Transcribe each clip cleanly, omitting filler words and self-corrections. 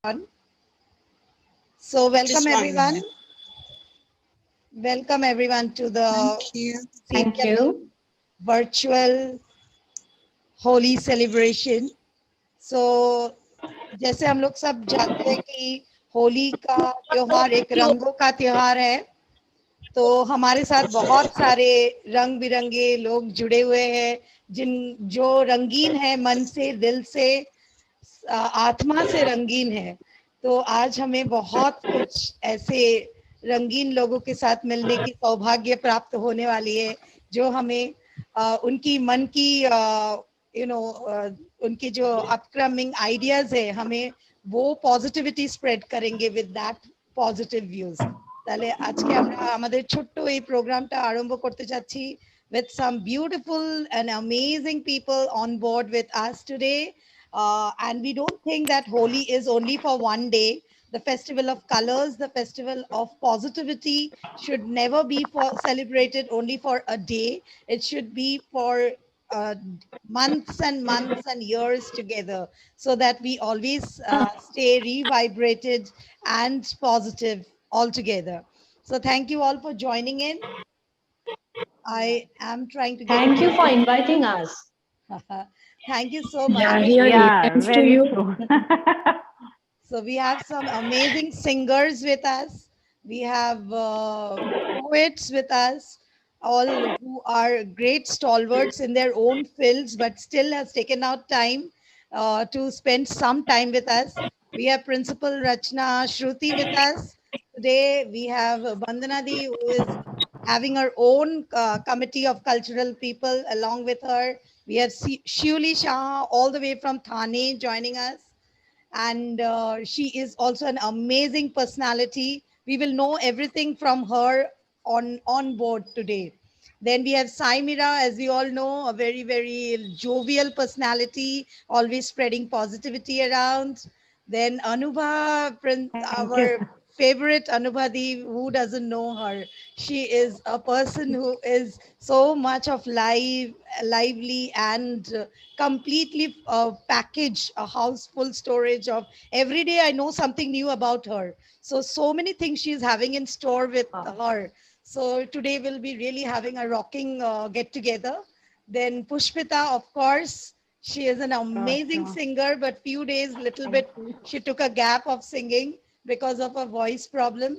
on. So welcome everyone. Welcome everyone to the Thank you. virtual Holi celebration. So जैसे हम लोग सब जानते हैं कि होली का त्योहार एक रंगों का त्योहार है, तो हमारे साथ बहुत सारे रंग बिरंगे लोग जुड़े हुए हैं जो रंगीन है, मन से, दिल से, आत्मा से रंगीन है. तो आज हमें बहुत कुछ ऐसे रंगीन लोगों के साथ मिलने की सौभाग्य प्राप्त होने वाली है, जो हमें उनकी मन की उनकी जो अपकमिंग आइडियाज है, हमें वो পজিটিভিটি স্প্রেড করেंगे with that positive views. তাহলে আজকে আমরা আমাদের ছোট্ট এই প্রোগ্রামটা আরম্ভ করতে যাচ্ছি with some beautiful and amazing people on board with us today. And we don't think that Holi is only for one day. The festival of colors, the festival of positivity should never be for celebrated only for a day. It should be for uh, months and months and years together, so that we always stay revibrated and positive all together. So thank you all for joining in. I am trying to get. Thank you for inviting us. Thank you so much. Yeah, very true. So we have some amazing singers with us. We have poets with us, all who are great stalwarts in their own fields, but still has taken out time to spend some time with us. We have Principal Rachna Shruti with us. Today we have Bandanadi, who is having her own committee of cultural people along with her. We have Shiuli Shah all the way from Thane joining us, and she is also an amazing personality. We will know everything from her on board today. Then we have Sai Mira, as we all know, a very, very jovial personality, always spreading positivity around. Then Anubha, our favorite Anubhadi, who doesn't know her? She is a person who is so much of lively and completely packaged, a house full storage of every day. I know something new about her. So many things she's having in store with her. So today we'll be really having a rocking get together. Then Pushpita, of course, she is an amazing singer, but few days, little bit, she took a gap of singing because of a voice problem.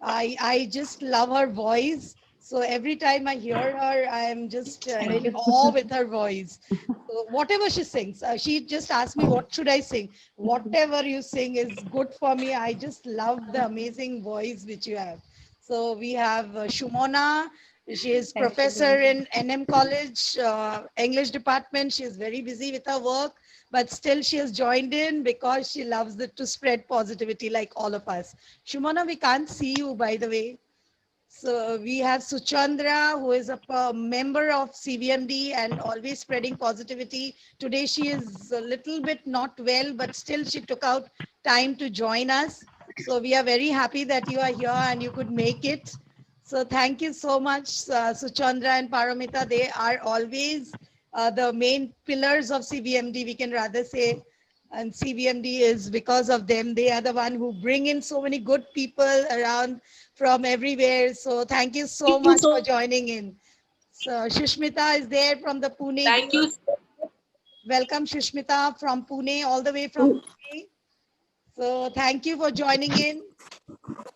I just love her voice. So every time I hear her, I am just in awe with her voice. So whatever she sings, she just asked me, what should I sing? Whatever you sing is good for me. I just love the amazing voice which you have. So we have Shumona. She is professor in NM College, English department. She is very busy with her work, but still she has joined in because she loves it to spread positivity like all of us. Shumona, we can't see you, by the way. So we have Suchandra, who is a member of CVMD and always spreading positivity. Today she is a little bit not well, but still she took out time to join us. So we are very happy that you are here and you could make it. So thank you so much, Suchandra and Paramita. They are always the main pillars of CVMD, we can rather say. And CVMD is because of them. They are the one who bring in so many good people around from everywhere. So thank you so much for joining in. So Shushmita is there from the Pune. Thank you. Welcome Shushmita from Pune, all the way from Pune. So thank you for joining in.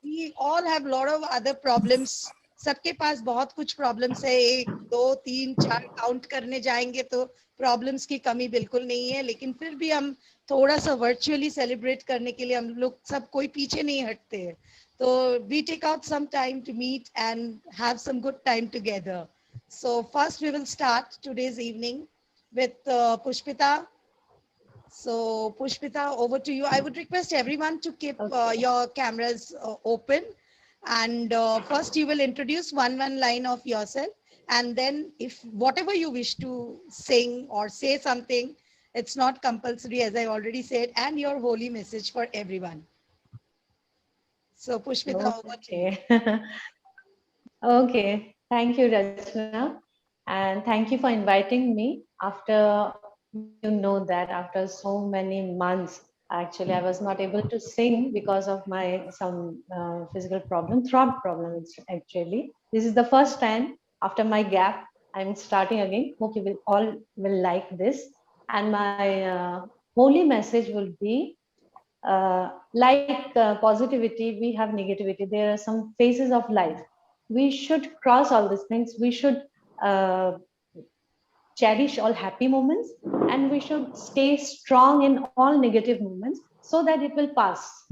We all have a lot of other problems. सबके पास बहुत कुछ problems है. 1 2 3 4 count करने जाएंगे तो problems की कमी बिल्कुल नहीं है, लेकिन फिर भी हम थोड़ा सा वर्चुअली सेलिब्रेट करने के लिए हम लोग सब कोई पीछे नहीं हटते हैं. तो we take out some time to meet and have some good time together. So first we will start today's evening with Pushpita. So Pushpita, over to you. I would request everyone to keep your cameras open, and first you will introduce one line of yourself, and then if whatever you wish to sing or say something, it's not compulsory, as I already said, and your holy message for everyone. So Pushpita, over to you. Okay, thank you, Rachna, and thank you for inviting me. After, you know that after so many months Actually, I was not able to sing because of my some physical problem, throat problem. Actually, this is the first time after my gap. I'm starting again. Hope you will all will like this. And my holy message will be like positivity. We have negativity. There are some phases of life. We should cross all these things. We should uh, cherish all happy moments, and we should stay strong in all negative moments so that it will pass.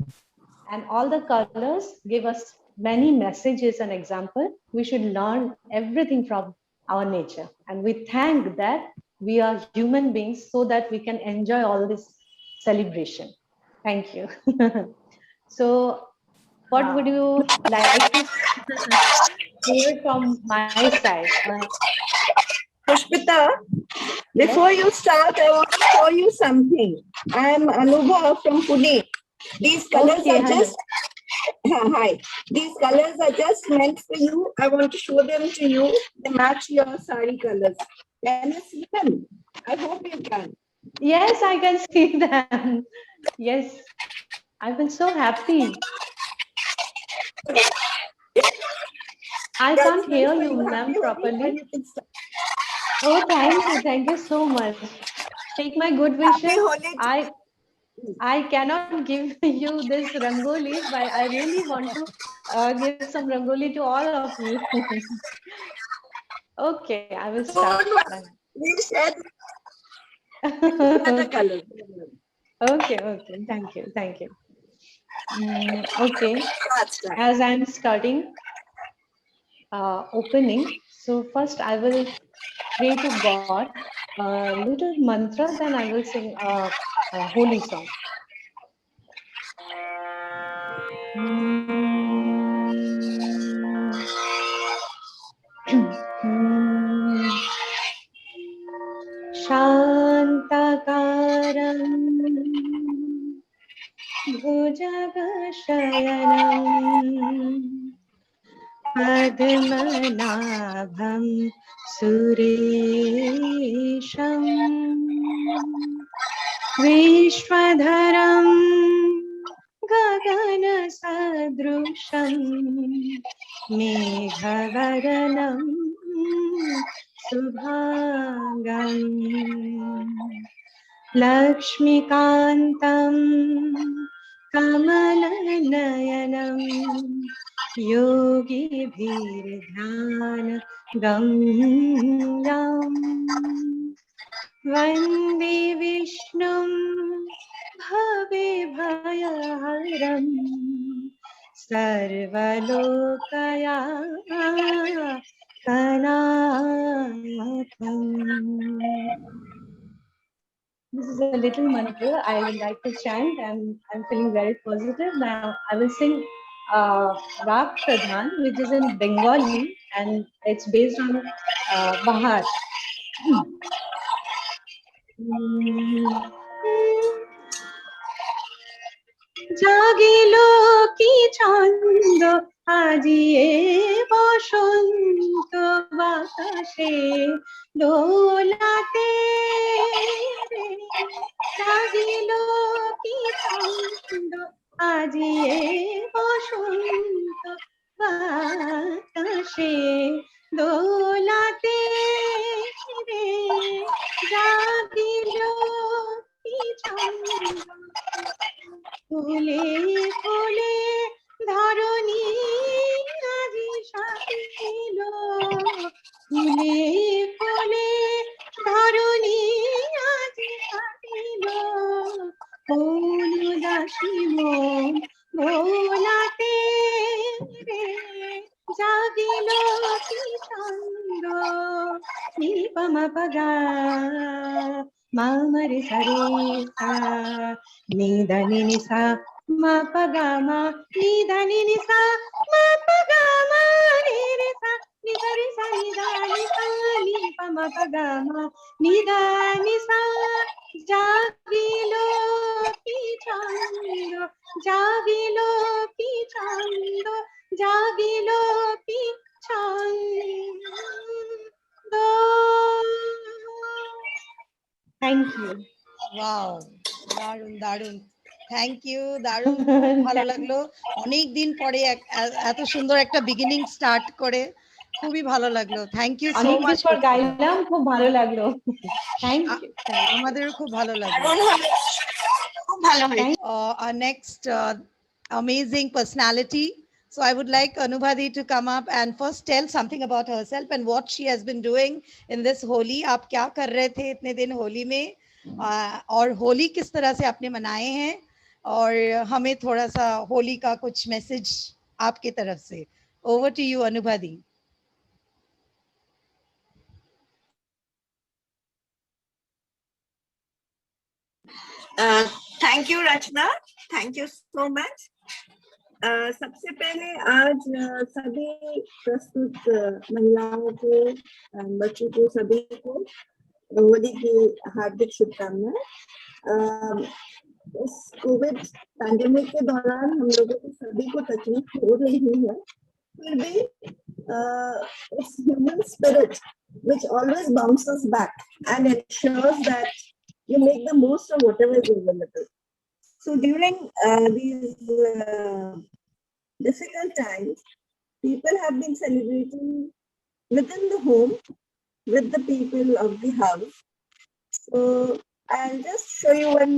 And all the colors give us many messages and example. We should learn everything from our nature, and we thank that we are human beings so that we can enjoy all this celebration. Thank you. So what would you like to hear from my side? Pushpita, Yes. before you start, I want to show you something. I am Anubha from Pune. These colors Okay, are hello. just hi. These colors are just meant for you. I want to show them to you. They match your sari colors. Can you see them? I hope you can. Yes, I can see them. Yes, I feel so happy. I That's can't meant hear for you, you. ma'am, Happy Holi, and properly. you can start. Oh, thank you. Thank you so much. Take my good Happy wishes. Holi. I cannot give you this rangoli, but I really want to give some rangoli to all of you. Okay, I will Don't start. worry. We'll share other Okay, colors. okay. Thank you. Thank you. Okay, That's right. as I'm starting opening, so first I will pray to God a little mantra, then I will sing a holy song. शान्तकारम् भुजगशयनम् पद्मनाभं सुरेशम् विश्वधरं गगनसदृशं मेघवर्णं शुभाङ्गम् लक्ष्मीकान्तं कमलनयनं योगिभिर्ध्यान गम्यम् वन्दे विष्णुं भवेभयहरं सर्वलोकयाकनाथम्. This is a little mantra I would like to chant, and I'm feeling very positive. Now I will sing Rag Pradhan, which is in Bengali, and it's based on Bahar. জাগিল কি ছন্দ আজিয়ে বসন্ত বাতাসে দোলাতে রে। জাগিল কি ছন্দ আজিয়ে বসন্ত বাতাসে দোলাতে রে। জাগিল কি ছন্দ ফুলে ফুলে ধরণী আজি সাজিল ফুলে ফুলে ধরণী আজি সাজিল কোন দাসী মন ভোলাতে রে জাগিল কি ছন্দ নিপম পগা মামরে সরে সা নিধনি নিসা মা পগা মা নিধনি নিসা মা পগা মা রে রে সা নিধরি সা নিধনি সা নি পম পগা মা নিধনি সা জাগিল কি ছন্দ জাগিল কি ছন্দ জাগিল কি ছন্দ। Thank you. Wow. Darun, Darun. Thank you, দারুণ, খুব ভালো লাগলো। অনেক দিন পরে এত সুন্দর একটা বিগিনিং স্টার্ট করে খুবই ভালো লাগলো। থ্যাংক ইউ সো অনেকদিন মাচ। পর গাইলাম, খুব ভালো লাগলো। থ্যাংক ইউ, থ্যাংক ইউ, আমাদেরও খুব ভালো লাগলো। দারুণ হয়েছে, খুব ভালো হয়েছে। Our next amazing personality. So I would like Anubhadi to come up and first tell something about herself and what she has been doing in this Holi. आप क्या कर रहे थे इतने दिन होली में, और होली किस तरह से आपने मनाए हैं, और हमें थोड़ा सा होली का कुछ मैसेज आपके तरफ से। Over to you, Anubhadi. Thank you Rachna, thank you so much. सबसे पहले आज सभी प्रस्तुत महिलाओं को, बच्चों को, सभी को होली की हार्दिक शुभकामनाएं। इस कोविड पैंडेमिक के दौरान हम लोगों को सभी को तकलीफ हो रही है, फिर भी it's human spirit which always bounces back and ensures that you make the most of whatever is available. So during these difficult times, people have been celebrating within the home with the people of the house. So I'll just show you one.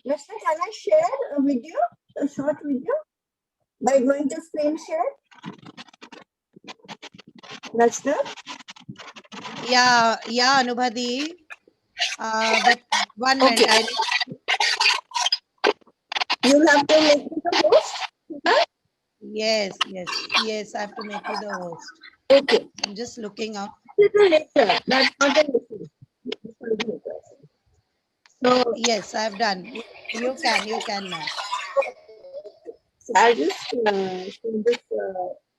Krishna, can I share a video, a short video, by going to screen share? Rachna? Yeah, Anubhadi. But one minute. Okay. You'll have to make me the host. Huh? Yes. I have to make you the host. Okay. I'm just looking up. Later. That's not an issue. So Yes, I've done. You can now. So I'll just show this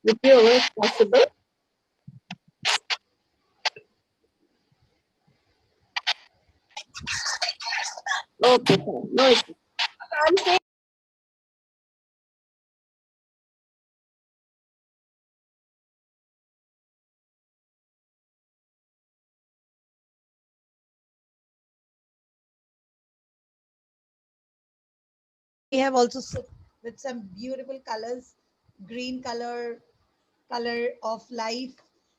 video if possible. Okay, fine. No issue. I'm saying We have also with some beautiful colors, green color of life.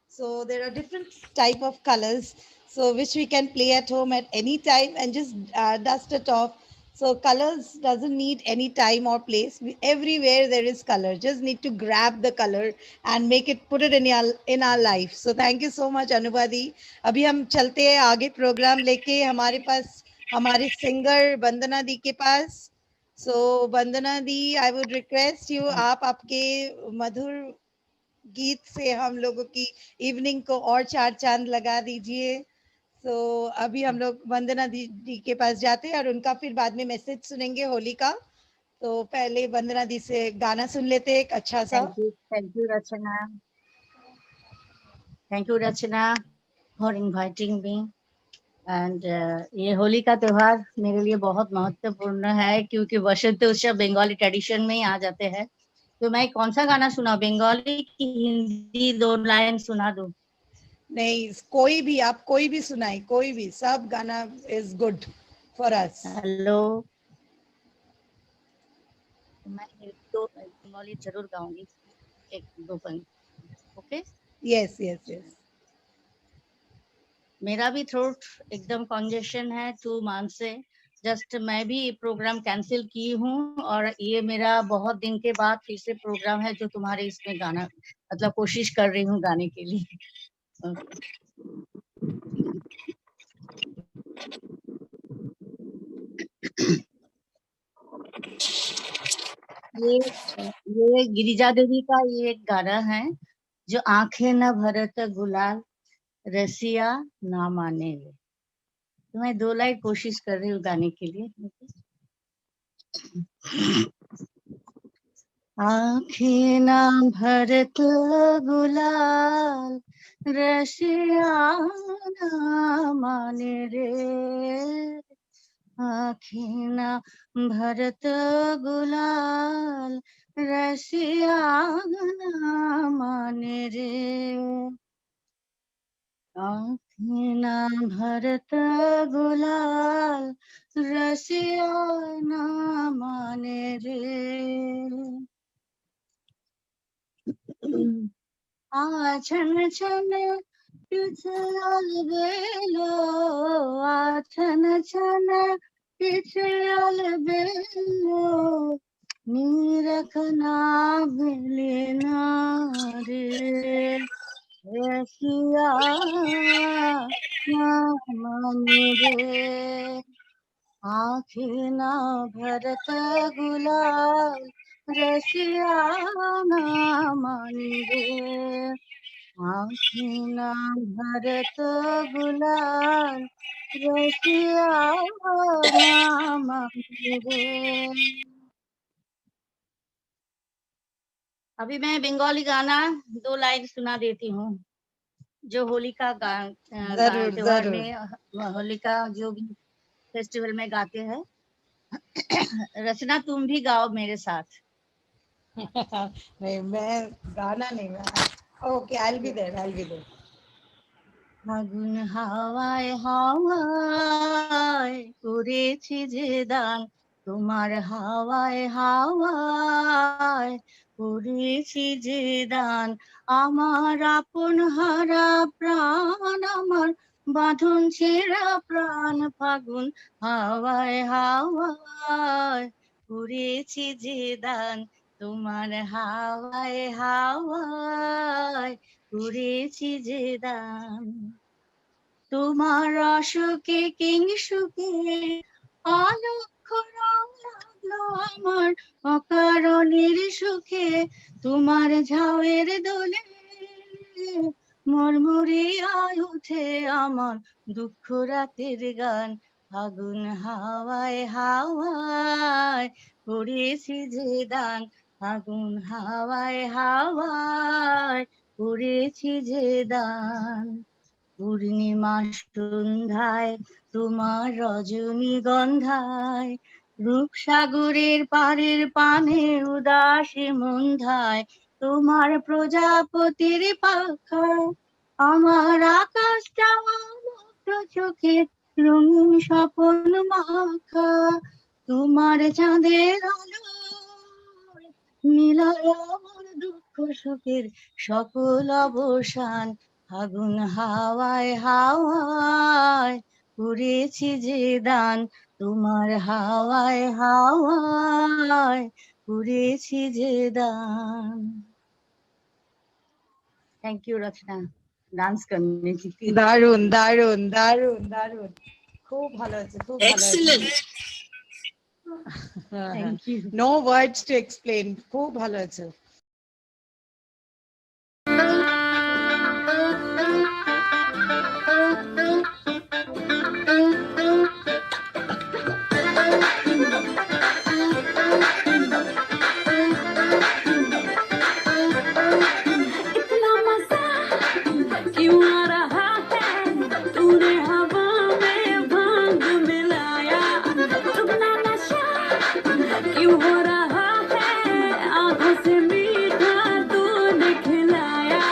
So there are different type of colors, so which we can play at home at any time and just dust it off. So colors doesn't need any time or place. Everywhere there is color. Just need to grab the color and put it in our life. So thank you so much, Anubhadi. अभी हम चलते हैं आगे programme लेके, हमारे पास हमारे singer वंदना दी के पास। So Vandana the, I would request you, आप आपके मधुर गीत से हम लोगों की इवनिंग को और चार चांद लगा दीजिए। तो अभी हम लोग वंदना दी के पास जाते हैं और उनका फिर बाद में मैसेज सुनेंगे होली का। तो पहले वंदना दी से गाना सुन लेते हैं एक अच्छा सा। Thank you, Rachana. Thank you, Rachana, for inviting me. And ये होली का त्योहार मेरे लिए बहुत महत्वपूर्ण है, क्योंकि वसंत उत्सव बंगाली ट्रेडिशन में ही आ जाते हैं। तो मैं कौन सा गाना सुना, बंगाली की हिंदी, 2 लाइन सुना दूं? नहीं, कोई भी, आप कोई भी सुनाई, कोई भी, सब गाना is good for us. Hello, मैं एक तो बंगाली जरूर गाऊंगी, एक दो पंक्ति। Okay, yes. मेरा भी थ्रोट एकदम कंजेशन है 2 मंथ से। जस्ट मैं भी प्रोग्राम कैंसिल की हूँ, और ये मेरा बहुत दिन के बाद तीसरे प्रोग्राम है जो तुम्हारे इसमें गाना, मतलब कोशिश कर रही हूँ गाने के लिए। ये गिरिजा देवी का ये एक गाना है, जो आंखें न भरत गुलाल रसिया ना माने ले। तो मैं 2 लाइन कोशिश कर रही हूँ गाने के लिए। आँखें ना भरत गुलाल रसिया ना माने रे, आँखें ना भरत गुलाल रसिया ना माने रे। आँखें ना भरता गुलाल रसिया ना माने रे छन छन पिछल बेलो छन छन पिछल बेलो नीरखना बिलेना रे रसिया ना माने रे आँखें ना भरत गुलाल रसिया ना माने रे आँखें ना भरत गुलाल रसिया ना माने रे। अभी मैं बंगाली गाना 2 लाइन सुना देती हूँ जो होलिका जरूर त्योहार जरूर। में होलिका जो भी फेस्टिवल में गाते हैं। रचना तुम भी गाओ मेरे साथ। नहीं, मैं गाना नहीं, मैं okay, I will be there, I will be there. ফাগুন হাওয়ায় হাওয়ায় করেছি যে দান তোমার হাওয়ায় হাওয়ায় করেছি যে দান আমার আপন হারা প্রাণ আমার বাঁধন ছেঁড়া প্রাণ ফাগুন হাওয়ায় হাওয়ায় করেছি যে দান তোমার হাওয়ায় হাওয়ায় করেছি যে দান তোমার অসুখে কিংসুখে অলক্ষ রং লাগলো আমার অকারণের সুখে তোমার ঝাউয়ের দোলে মরমরিয়ায় উঠে আমার দুঃখ রাতের গান ফাগুন হাওয়ায় হাওয়ায় করেছি যে দান ফাগুন হাওয়ায় হাওয়ায় করেছি যে দান পূর্ণিমা সন্ধ্যায় তোমার রজনীগন্ধায় রূপসাগরের পারের পানে উদাসী মন্ধায় তোমার প্রজাপতির পাখায় আমার আকাশটা মুক্ত চোখে রঙিন স্বপন মাখা তোমার চাঁদের আলো মিলায় আমার দুঃখ সুখের সকল অবসান ফাগুন হাওয়ায় হাওয়ায় করেছি যে দান তোমার হাওয়ায় হাওয়ায় করেছি যে দান। थैंक यू रचना डांस करने की थी। দারুন দারুন দারুন দারুন, খুব ভালো হয়েছে, খুব ভালো হয়েছে। Excellent. Thank you. No words to explain, খুব ভালো হয়েছে। इतना मजा क्यों आ रहा है तूने हवा में भांग मिलाया दुगना नशा क्यों हो रहा है आंखों से मीठा तूने खिलाया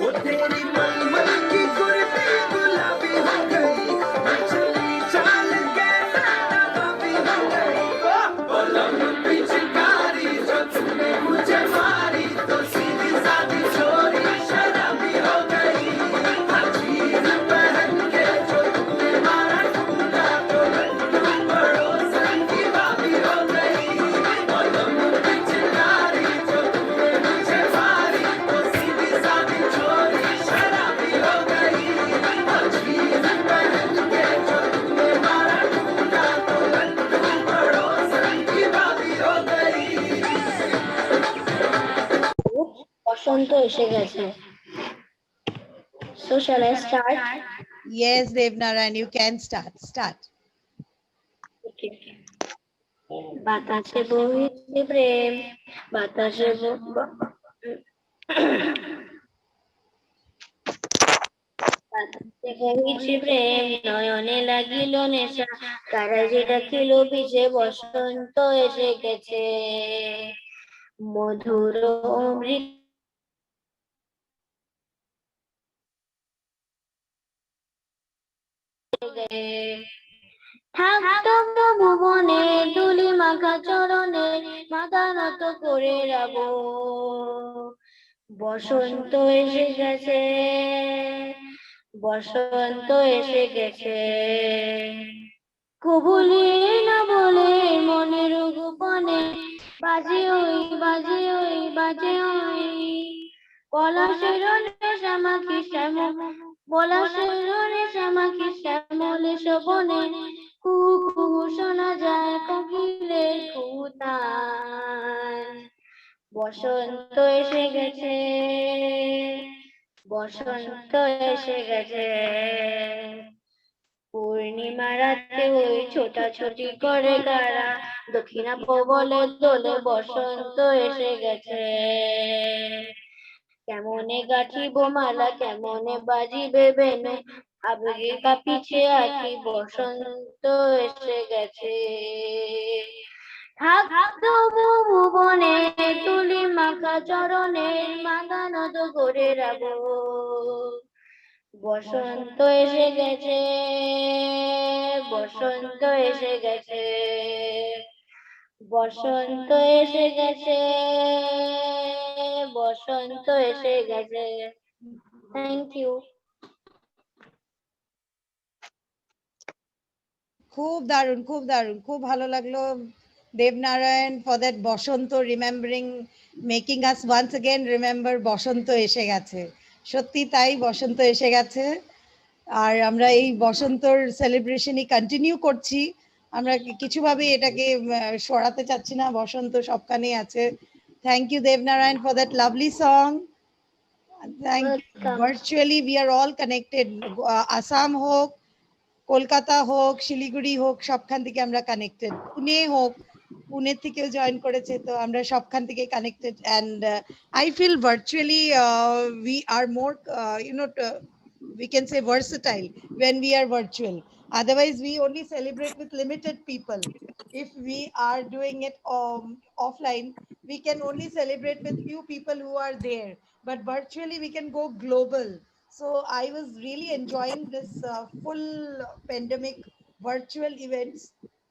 वो तेरी मलमल की कुर्ती गुलाबी हो गई मछली चाल कैसा नवाबी हो गई पलंग पे चिंगारी जो तूने मुझे मारी तो सीधी सादी छोरी शराबी हो गई हर चीज पहन के जो तूने मारा ठुमका तो लड्डू पड़ोसन की भाभी हो गई पलंग पे चिंगारी जो तूने मुझे मारी तो सीधी सादी छोरी शराबी हो गई हर चीज पहन के जो तूने मारा ठुमका तो लड्डू पड़ोसन की भाभी हो गई। বসন্ত এসে গেছে। So shall I start? Yes, Devnarayan, you can start. Okay. বাতাসে বইছে প্রেম, বাতাসে বাতাসে বইছে প্রেম, নয়নে লাগিল নেশা, কারা যে ডাকিল পিছে বসন্ত এসে গেছে। মধুর অমৃত থাকতো ভুবনে ধুলি মাখা চরণে মাথা নত করে রাব। বসন্ত এসে গেছে, বসন্ত এসে গেছে, কবুলে না বলে মনের গোপনে বাজে ওই বাজে ওই বাজে ওই পলাশের শ্যামাকি শ্যামল, পলাশের শ্যামাকি শ্যামলে শোভনে কুহু কুহু শোনা যায় কোকিলের কুহুতান। বসন্ত এসে গেছে, বসন্ত এসে গেছে, পূর্ণিমা রাতে ওই ছোটাছুটি করে কারা দক্ষিণা বলে দোলে বসন্ত এসে গেছে। কেমনে গাঁথিব মালা, কেমনে বাজিবে বেনে, আবেগে কাঁপিছে আঁখি, বসন্ত এসে গেছে। থাকতো ভুবনে তুলি মাখা চরণে মাথা নত করে রাব। বসন্ত এসে গেছে, বসন্ত এসে গেছে, বসন্ত এসে গেছে, বসন্ত এসে গেছে। Thank you. খুব দারুণ, খুব দারুণ, খুব ভালো লাগলো দেবনারায়ণ ফর দ্যাট বসন্ত, remembering, making us once again remember বসন্ত এসে গেছে। সত্যি তাই, বসন্ত এসে গেছে। আর আমরা এই বসন্তর সেলিব্রেশনই কন্টিনিউ করছি। আমরা কিছুভাবে এটাকে সরাতে চাচ্ছি না, বসন্ত সবখানেই আছে। Thank you Debnarayan for that lovely song. Thank you. Welcome. Virtually we are all connected, Assam হোক, কলকাতা হোক, শিলিগুড়ি হোক, সবখান থেকে আমরা কানেক্টেড। পুনে হোক, পুনে থেকেও জয়েন করেছে, তো আমরা সবখান থেকে connected. And I feel virtually we are more we can say versatile when we are virtual. Otherwise we only celebrate with limited people. If we are doing it offline, we can only celebrate with few people who are there, but virtually we can go global. So I was really enjoying this full pandemic virtual events,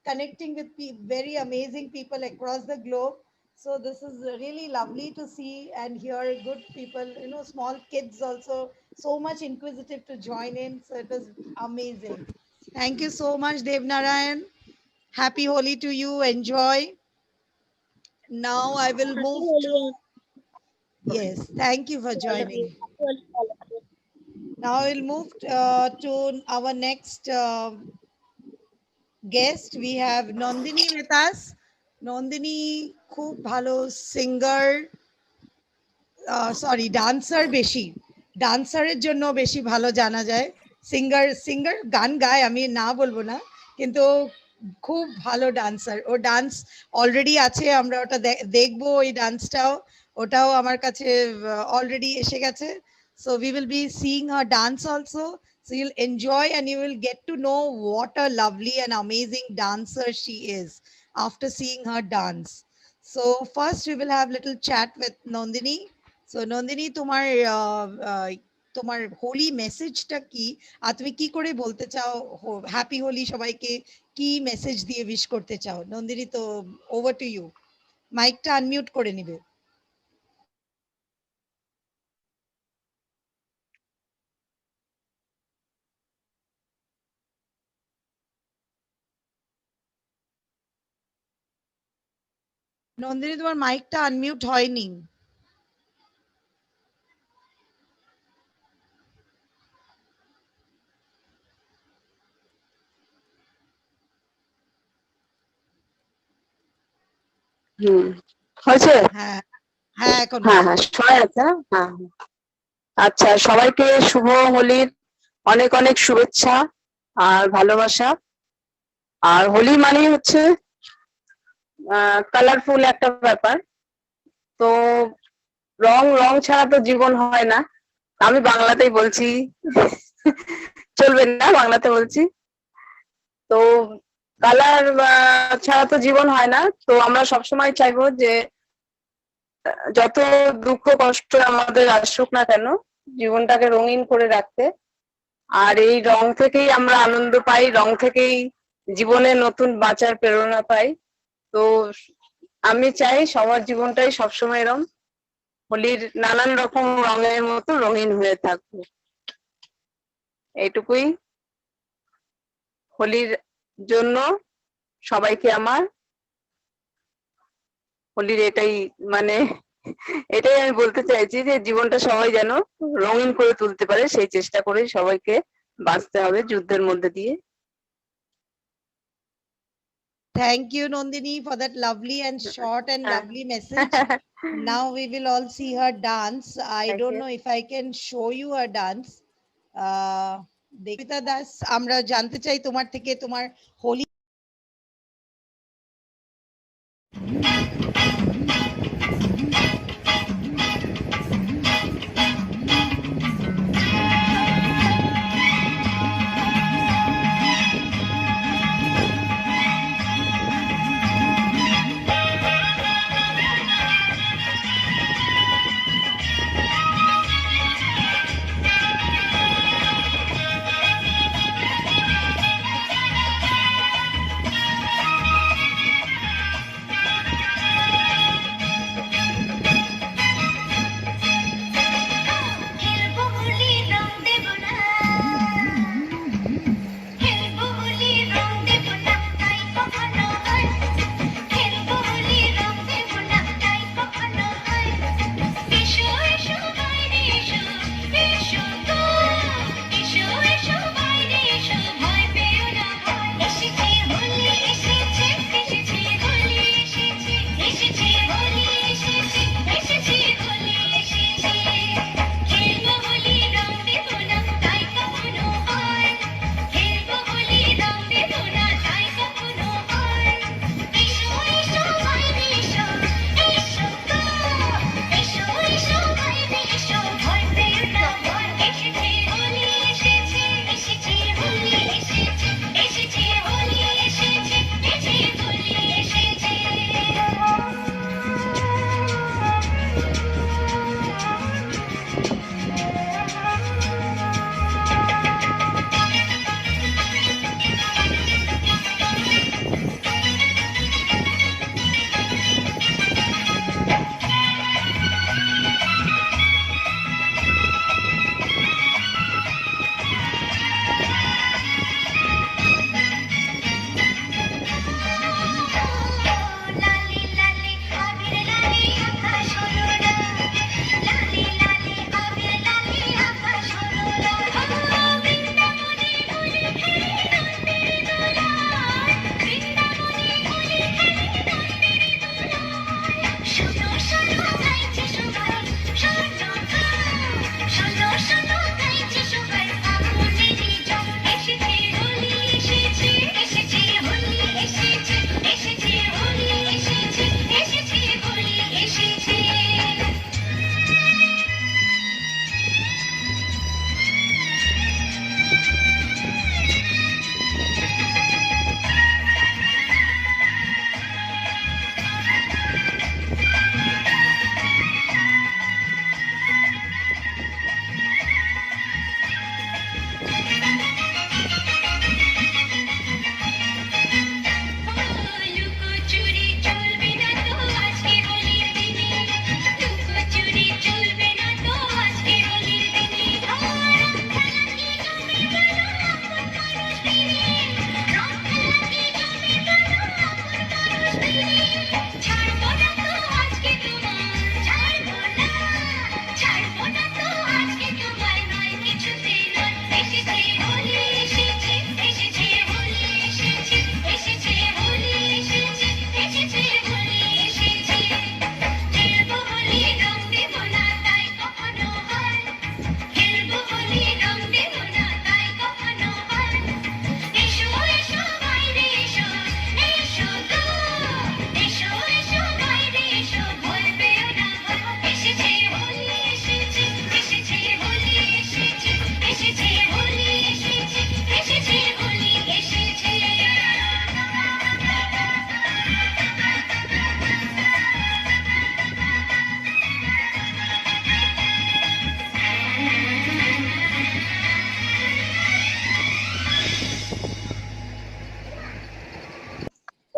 connecting with very amazing people across the globe. So this is really lovely to see and hear good people, small kids also, so much inquisitive to join in. So it was amazing. Thank you so much, Devnarayan. Happy Holi to you. Enjoy. Now I will Happy move. Holi Yes, thank you for all of joining. you. Happy Holi all of you. Now we'll move to our next guest. We have Nandini with us. Nandini খুব ভালো singer, sorry dancer, বেশি ডান্সারের জন্য বেশি ভালো জানা যায়। Singer গান গায়, আমি না বলবো না, কিন্তু খুব ভালো ডান্সার। ও ডান্স অলরেডি আছে, আমরা ওটা দেখবো, ওই ডান্সটাও, ওটাও আমার কাছে অলরেডি এসে গেছে। So we will be seeing her dance also. So you'll enjoy and you will get to know what a lovely and amazing dancer she is after seeing her dance. So first we will have little chat with Nandini. So Nandini, তোমার হোলি মেসেজটা কি, আর তুমি কি করে বলতে চাও happy Holi, সবাইকে কি মেসেজ দিয়ে উইশ করতে চাও? নন্দিনী, তো ওভার টু ইউ। মাইকটা আনমিউট করে নিবে। নন্দিনী, তোমার মাইকটা আনমিউট হয়নি। হয়েছে? হ্যাঁ হ্যাঁ, এখন হ্যাঁ হ্যাঁ, সবাই আছে। হ্যাঁ, আচ্ছা, সবাইকে শুভ হোলির অনেক অনেক শুভেচ্ছা আর ভালোবাসা। আর হোলি মানে হচ্ছে কালারফুল একটা ব্যাপার। তো রং রং ছাড়া তো জীবন হয় না। আমি বাংলাতেই বলছি, চলবে না, বাংলাতে বলছি। তো কালার ছাড়া তো জীবন হয় না। তো আমরা সবসময় চাইবো যে যত দুঃখ কষ্ট আমাদের আসুক না কেন, জীবনটাকে রঙিন করে রাখতে। আর এই রং থেকেই আমরা আনন্দ পাই, রং থেকেই জীবনে নতুন বাঁচার প্রেরণা পাই। তো আমি চাই সবার জীবনটাই সবসময় এরকম হোলির নানান রকম রঙের মতো রঙিন হয়ে থাকবে, এইটুকুই। হোলির জন্য সবাইকে আমার হোলির এটাই মানে এটাই আমি বলতে চাইছি যে জীবনটা সবাই যেন রঙিন করে তুলতে পারে, সেই চেষ্টা করে সবাইকে বাঁচতে হবে যুদ্ধের মধ্যে দিয়ে। Thank you, Nandini, for that lovely and short and lovely message. Now we will all see her dance. I Thank don't you. know if I can show you her dance. দেবিতা Das, আমরা জানতে চাই তোমার থেকে তোমার Holi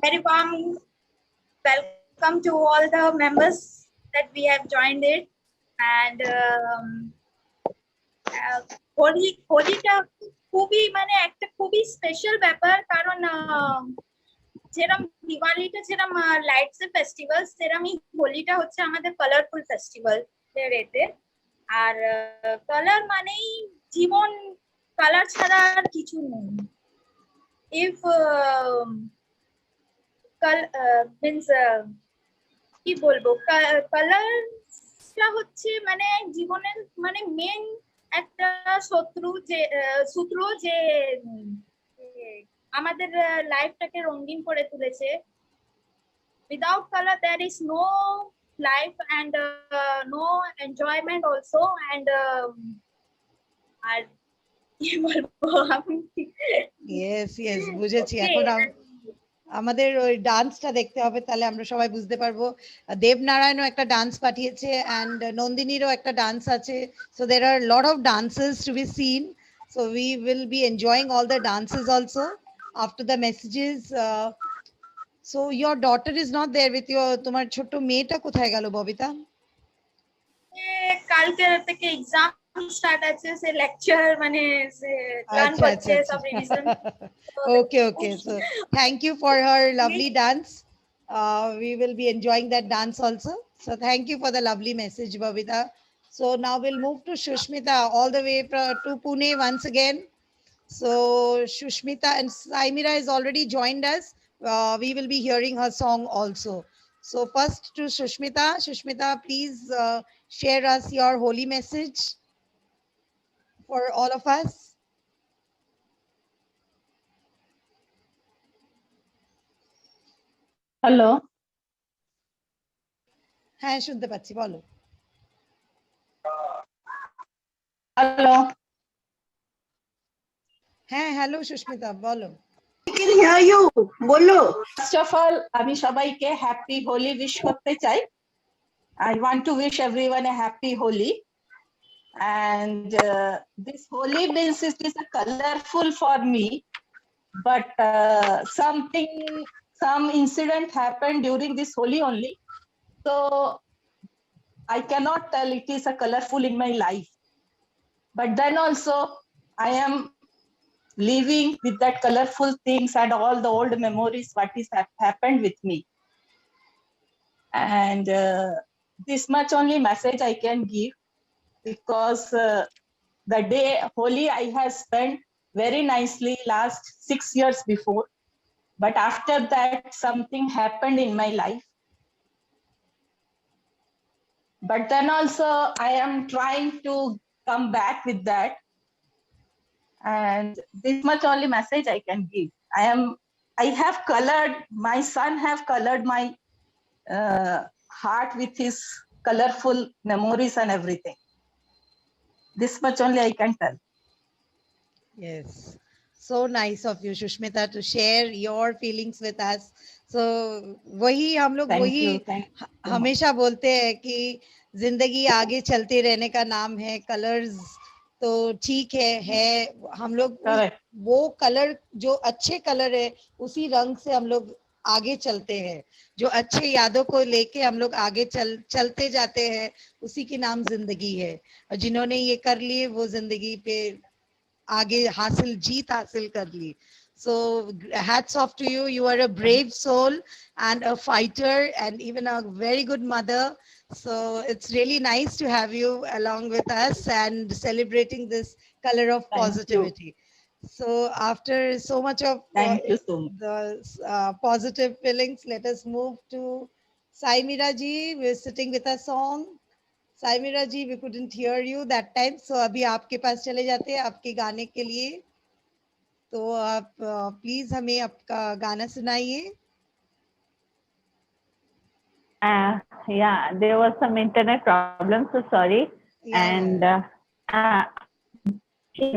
very warm welcome to all the members that we have joined it. And হোলিটা খুবই মানে একটা খুবই স্পেশাল ব্যাপার, কারণ যেরকম দিওয়ালিটা যেরকম লাইটস এর ফেস্টিভ্যাল, সেরকমই হোলিটা হচ্ছে আমাদের কালারফুল ফেস্টিভ্যাল এর এতে। আর কালার মানেই জীবন, কালার ছাড়া আর কিছু নেই। ইফ মিন্স কি বলবো, কালারটা হচ্ছে মানে জীবনের মানে মেন একটা সূত্র যে আমাদের লাইফটাকে রঙিন করে তুলেছে। Without colour there is no life and no enjoyment also, and আর কি বলবো আমি। ইয়েস ইয়েস, বুঝেছি। এখন আমাদের ওই ডান্সটা দেখতে হবে, তাহলে আমরা সবাই বুঝতে পারবো। দেবনারায়ণও একটা ডান্স পাঠিয়েছে এন্ড নন্দিনীরও একটা ডান্স আছে। So there are lot of dances to be seen, so we will be enjoying all the dances also after the messages. So your daughter is not there with your, তোমার ছোট মেয়েটা কোথায় গেল ববিতা? কালকে থেকে exam start আছে, সে lecture মানে সে learn করছে সব revision. Okay, okay. So thank you for her lovely dance. We will be enjoying that dance also. So thank you for the lovely message, Babita. So now we'll move to Shushmita all the way to Pune once again. So Shushmita and Saimira has already joined us. We will be hearing her song also. So first to Shushmita. Shushmita, please share us your holy message for all of us. Hello, হ্যাঁ শুনতে পাচ্ছি, বলো। Hello, হ্যাঁ hello Susmita, বলো। বলো। First of all আমি সবাইকে happy Holi wish করতে চাই। I want to wish everyone a happy Holi, and this Holi means it is a colorful for me, but some incident happened during this Holi only, so I cannot tell it is a colorful in my life. But then also I am living with that colorful things and all the old memories what is happened with me, and this much only message I can give, because the day Holi I have spent very nicely last 6 years before, but after that something happened in my life. But then also I am trying to come back with that, and this much only message I can give. I have colored, my son have colored my heart with his colorful memories and everything. This much only I can tell. Yes, so nice of you Shushmita to share your feelings with us. So वही हम लोग Thank वही you, thank you so much. हमेशा बोलते हैं कि जिंदगी आगे चलते रहने का नाम है कलर्स। तो ठीक है हम लोग Correct. वो कलर जो अच्छे कलर है उसी रंग से हम लोग आगे चलते हैं, जो अच्छे यादों को लेके हम लोग आगे चलते जाते हैं, उसी की नाम जिंदगी है। और जिन्होंने ये कर लिए वो जिंदगी पे आगे जीत हासिल कर ली। So hats off to you. You are a brave soul and a fighter and even a very good mother. So it's really nice to have you along with us and celebrating this color of Thank you. positivity. So after so much of Thank you so much. the positive feelings, let us move to Saimira ji. We're sitting with a song. साइमिरा ji, we couldn't hear you that time, so अभी आपके पास चले जाते हैं आपके गाने के लिए। तो आप प्लीज हमें आपका गाना सुनाइए। Yeah, there was some internet problem, so sorry. Yeah. And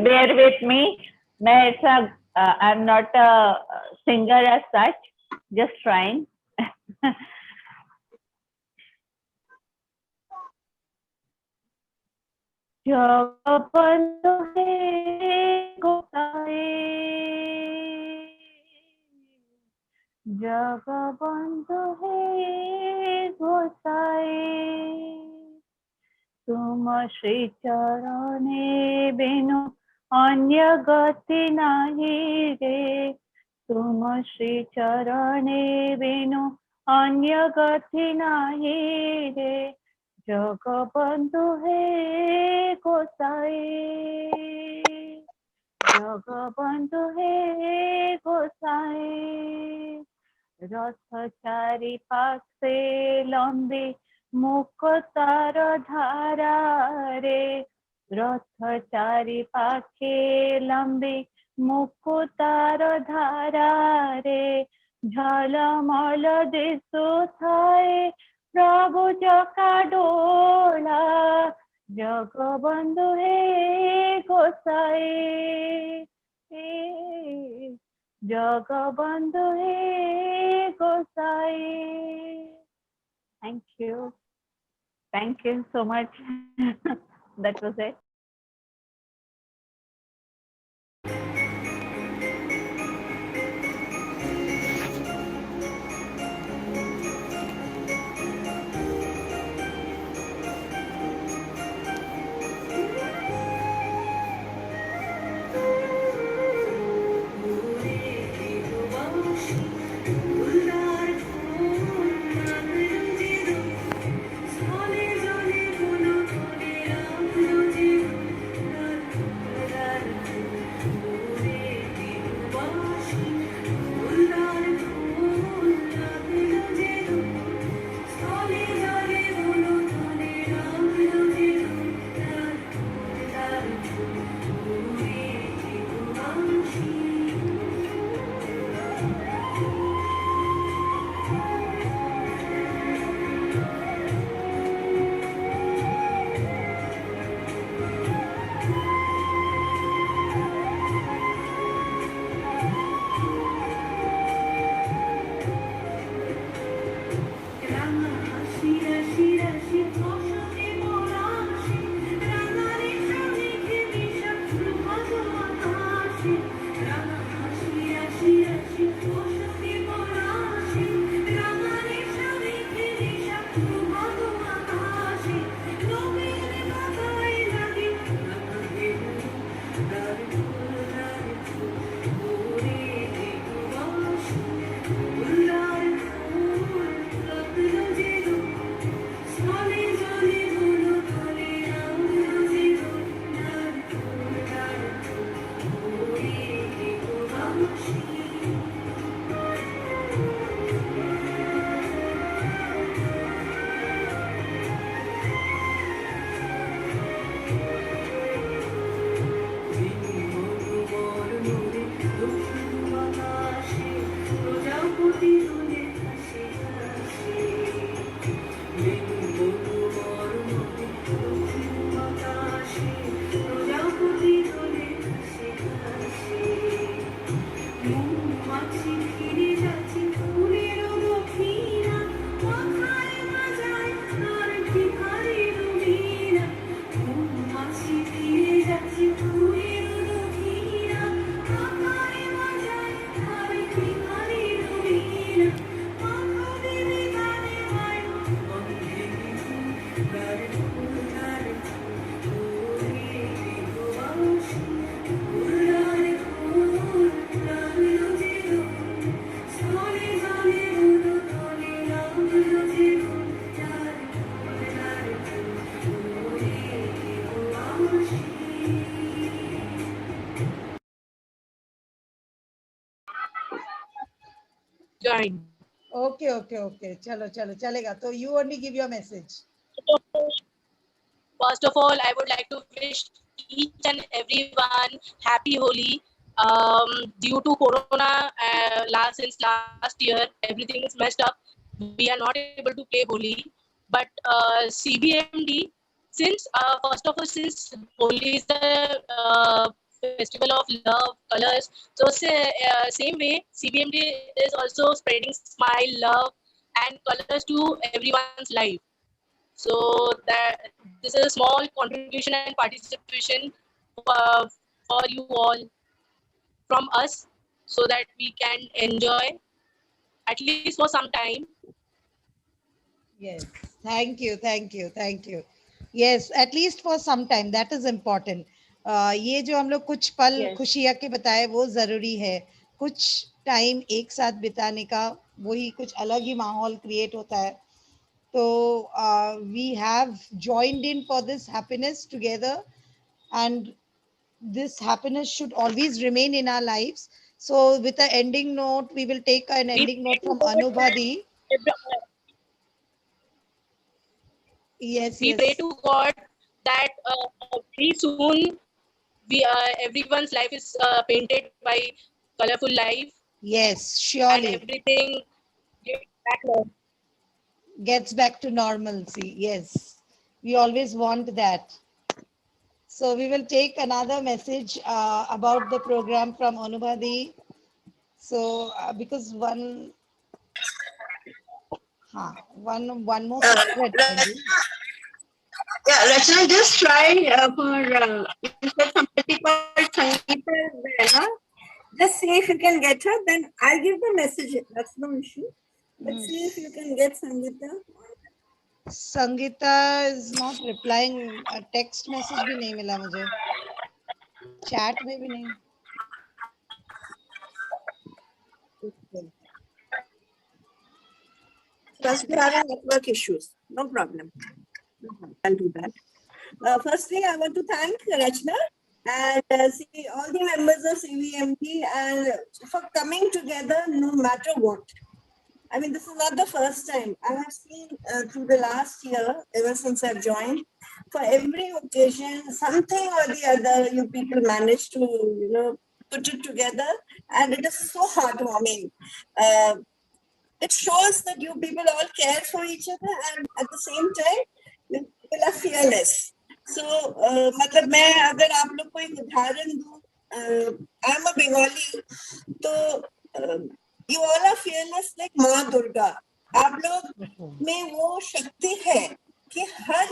bear with me. I'm not a singer as such, just trying. जब বন্ধু হে গোসাই तुम श्री चरणे बिनु अन्य गति नाही रे तुम श्री चरणे बिनु अन्य गति नाही रे जगबंधु हे गोसाई जगबंधु हे गोसाई रथ चारि पाखे लंबी मुख तार धारा रे रथ चारि पाखे लंबी मुख तार धारा रे झलमल दिशु थाए प्रभु चका डोला जगबंधु हे गोसाई जगबंधु हे गोसाई thank you so much that was it join. Okay. Chalo, chalega. So you only give your message. First of all, I would like to wish each and everyone happy Holi. Due to Corona, since last year, everything is messed up. We are not able to play Holi. But CBMD, since first of all, since Holi is the festival of love, colors, so same way, CBMD is also spreading smile, love, and colors to everyone's life. So that this is a small contribution and participation for you all from us, so that we can enjoy at least for some time. Yes, thank you, thank you, thank you. Yes, at least for some time, that is important. ये जो हम लोग कुछ पल Yes. खुशियाँ के बताए वो जरूरी है. कुछ टाइम एक साथ बिताने का वही कुछ अलग ही माहौल क्रिएट होता है. So we have joined in for this happiness together, and this happiness should always remain in our lives. So with the ending note, we will take an ending note from Anubhadi. Yes, We yes. pray to God that very soon everyone's life is painted by colorful life Yes, and surely everything gets back to normalcy. Yes, we always want that. So we will take another message about the program from Anubhadi. So because one more secret. Yeah, Rachna, just try you said somebody called Sangeeta is there, na? Just see if you can get her, then I'll give the message. That's no issue. But see if you can get Sangeeta. Sangeeta is not replying. Text message भी नहीं मिला मुझे, chat में भी नहीं. Must be having network issues. No problem. I'll do that. Firstly, I want to thank Rachna and see all the members of CVMT and for coming together no matter what. I mean, this is not the first time. I have seen through the last year, ever since I've joined, for every occasion, something or the other, you people manage to, put it together, and it is so heartwarming. It shows that you people all care for each other, and at the same time, you people are fearless. So, मतलब मैं अगर आप लोग को एक उदाहरण दूं, I'm a Bengali, तो you all are fearless like माँ दुर्गा. आप लोग में वो शक्ति है कि हर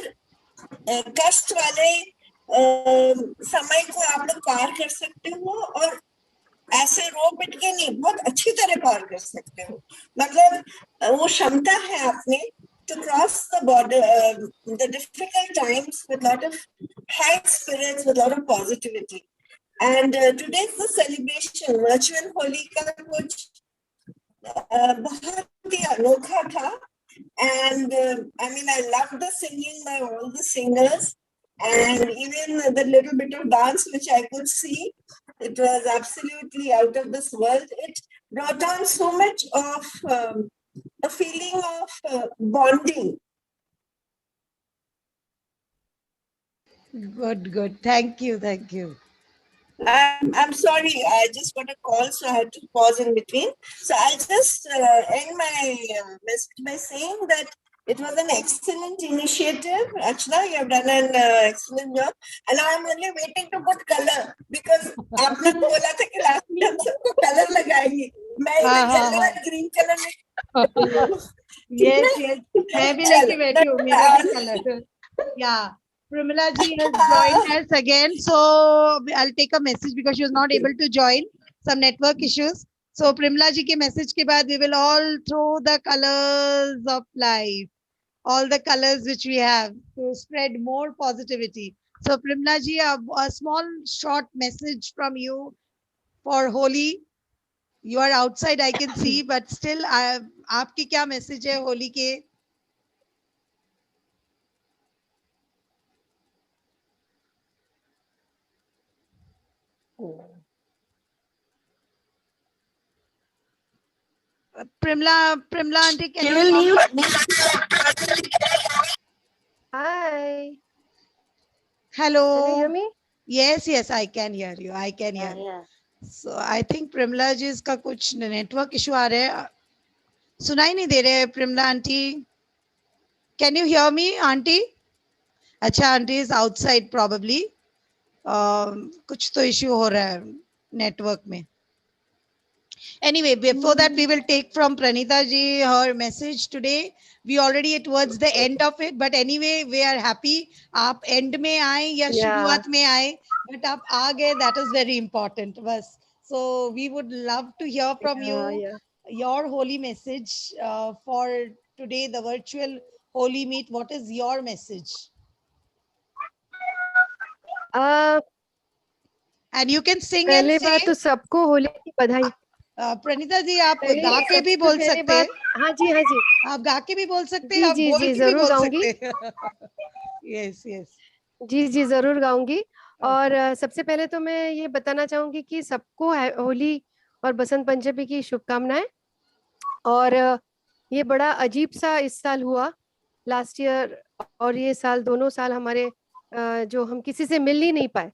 कष्ट वाले समय को आप लोग पार कर सकते हो और ऐसे रो पिट के नहीं, बहुत अच्छी तरह पार कर सकते हो. मतलब वो क्षमता है आपने to cross the border, the difficult times with a lot of high spirits, with a lot of positivity. And today's the celebration, virtual Holi का कुछ बहुत ही अनोखा था. And I mean, I love the singing by all the singers, and even the little bit of dance which I could see, it was absolutely out of this world. It brought on so much of a feeling of bonding. Good. Thank you, thank you. I'm sorry, I just got a call, so I had to pause in between. So I'll just end my message by saying that it was an excellent initiative. Actually, you have done an excellent job, and I'm only waiting to put color because आपने बोला था कि last में हम सबको color लगाएंगे. मैं yellow and green color में. Yes. मैं भी लेके बैठी हूँ, मेरा भी colour. Yeah. Pramila ji has joined us again, so I'll take a message because she was not able to join, some network issues. So Pramila ji के message के बाद we will all throw the colors of life, all the colors which we have to spread more positivity. So Pramila ji, a small short message from you for Holi. You are outside, I can see, but still, आपकी क्या message है होली के? Primla aunty, can you Hi. Hello. Can you hear me? Yes, I can hear you. I can hear. Yeah. So I think Primla जी का कुछ network issue आ रहा है. सुनाई नहीं दे रहे हैं Primla aunty. Can you hear me, aunty? अच्छा, aunty is outside probably. कुछ तो issue हो रहा है network में. Anyway, before that, we will take from Pranita ji her message today. We already towards the end of it, but anyway, we are happy. आप end में आए या शुरुआत में आए, but आप आ गए, that is very important. बस. So we would love to hear from you. your holy message for today, the virtual holy meet. What is your message? Uh, And you can sing and पहले say. बात तो सबको होली की बधाई। प्रणीता जी, आप पहले गा के भी सबसे बोल पहले सकते हैं। बात, हाँ जी हाँ जी, आप गा के भी बोल सकते हैं, जी आप जी बोल जी के भी जरूर बोल गाऊंगी, सकते हैं। Yes yes. जी जी जरूर गाऊंगी। और सबसे पहले तो मैं ये बताना चाहूंगी कि सबको होली और बसंत पंचमी की शुभकामनाएं। और ये बड़ा अजीब सा इस साल हुआ, लास्ट ईयर और ये साल, दोनों साल हमारे जो हम किसी से मिल ही नहीं पाए,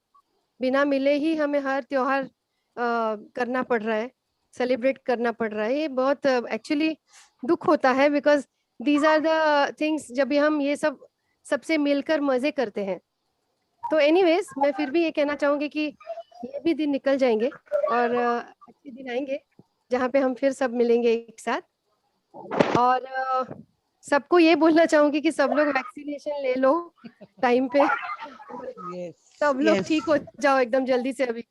बिना मिले ही हमें हर त्योहार करना पड़ रहा है, सेलिब्रेट करना पड़ रहा है। ये बहुत एक्चुअली दुख होता है, because these are the things जब भी हम ये सब सबसे मिलकर मजे करते हैं। तो एनीवेज मैं फिर भी ये कहना चाहूंगी कि ये भी दिन निकल जाएंगे और अच्छे दिन आएंगे जहाँ पे हम फिर सब मिलेंगे एक साथ। और सबको ये बोलना चाहूंगी कि सब लोग वैक्सीनेशन ले लो टाइम पे, सब लोग ठीक हो जाओ एकदम जल्दी से अभी।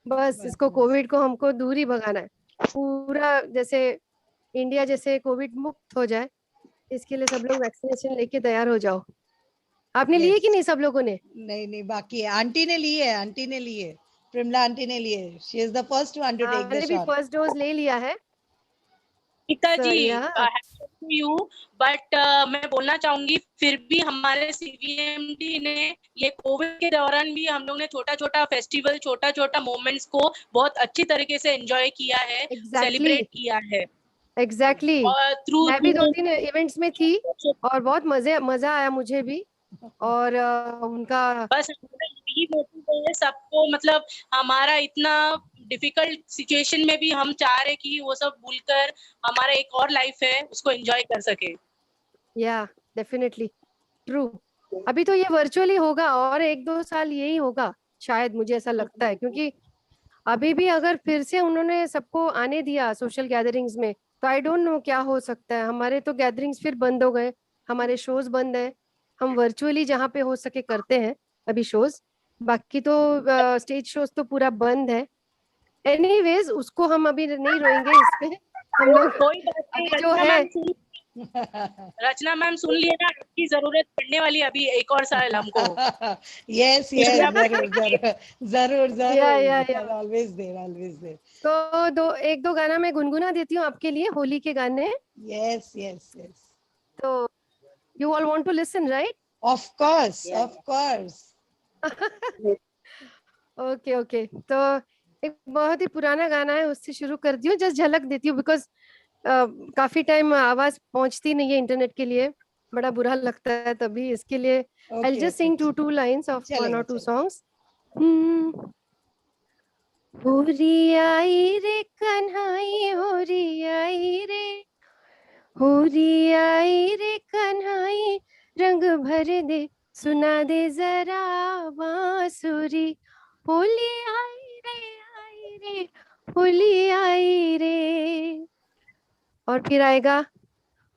बस इसको कोविड को हमको दूर ही भगाना है, पूरा जैसे इंडिया जैसे कोविड मुक्त हो जाए, इसके लिए सब लोग वैक्सीनेशन लेके तैयार हो जाओ। आपने लिए कि नहीं सब लोगों ने? नहीं नहीं, बाकी है। आंटी ने ली है, आंटी ने ली है, प्रिमला आंटी ने ली है। She is the first one to take the मैंने भी शॉट। फर्स्ट डोज ले लिया है। Geeta So, ji, yeah. To you, but मैं बोलना चाहूंगी फिर भी हमारे सीवीएमडी ने ये कोविड के दौरान भी हम लोग ने छोटा छोटा फेस्टिवल, छोटा छोटा मोमेंट्स को बहुत अच्छी तरीके से एंजॉय किया है, सेलिब्रेट किया है। एग्जैक्टली और थ्रू मैं भी 2-3 इवेंट्स में थी और बहुत मजा आया मुझे भी। और उनका बस यही मोटिव है सबको, मतलब हमारा इतना डिफिकल्ट सिचुएशन में भी हम चाह रहे कि वो सब भूलकर हमारा एक और लाइफ है उसको एंजॉय कर सके। या डेफिनेटली ट्रू। अभी तो ये वर्चुअली होगा और 1-2 साल यही होगा शायद, मुझे ऐसा लगता है, क्योंकि अभी भी अगर फिर से उन्होंने सबको आने दिया सोशल गैदरिंग्स में, तो आई डोंट नो क्या हो सकता है। हमारे तो गैदरिंग्स फिर बंद हो गए, हमारे शोज बंद है, हम वर्चुअली जहाँ पे हो सके करते हैं अभी शोज, बाकी तो स्टेज शोज तो पूरा बंद है। एनीवेज उसको हम अभी नहीं रोएंगे इस पे, हम लोग कोई बात नहीं, अभी जो है रचना मैम सुन लिए ना, आपकी जरूरत पड़ने वाली अभी एक और साल हमको। यस यस, जरूर जरूर जरूर या जरूर, ऑलवेज देयर, ऑलवेज देयर। तो एक दो गाना मैं गुनगुना देती हूँ आपके लिए, होली के गाने। Yes yes yes. तो you all want to listen right? Of course, of course. Okay okay, तो एक बहुत ही पुराना गाना है, उससे शुरू कर दी हूँ, जस्ट झलक देती हूँ, बिकॉज काफी टाइम आवाज पहुंचती नहीं है इंटरनेट के लिए, बड़ा बुरा लगता है तभी, इसके लिए I will just sing two lines of one और टू सॉन्ग्स। होरी आई रे कन्हाई, होरी आई रे, होरी आई रे कन्हाई, रंग भर दे सुना दे जरा बांसुरी, होली आई रे होली आई रे। और फिर आएगा,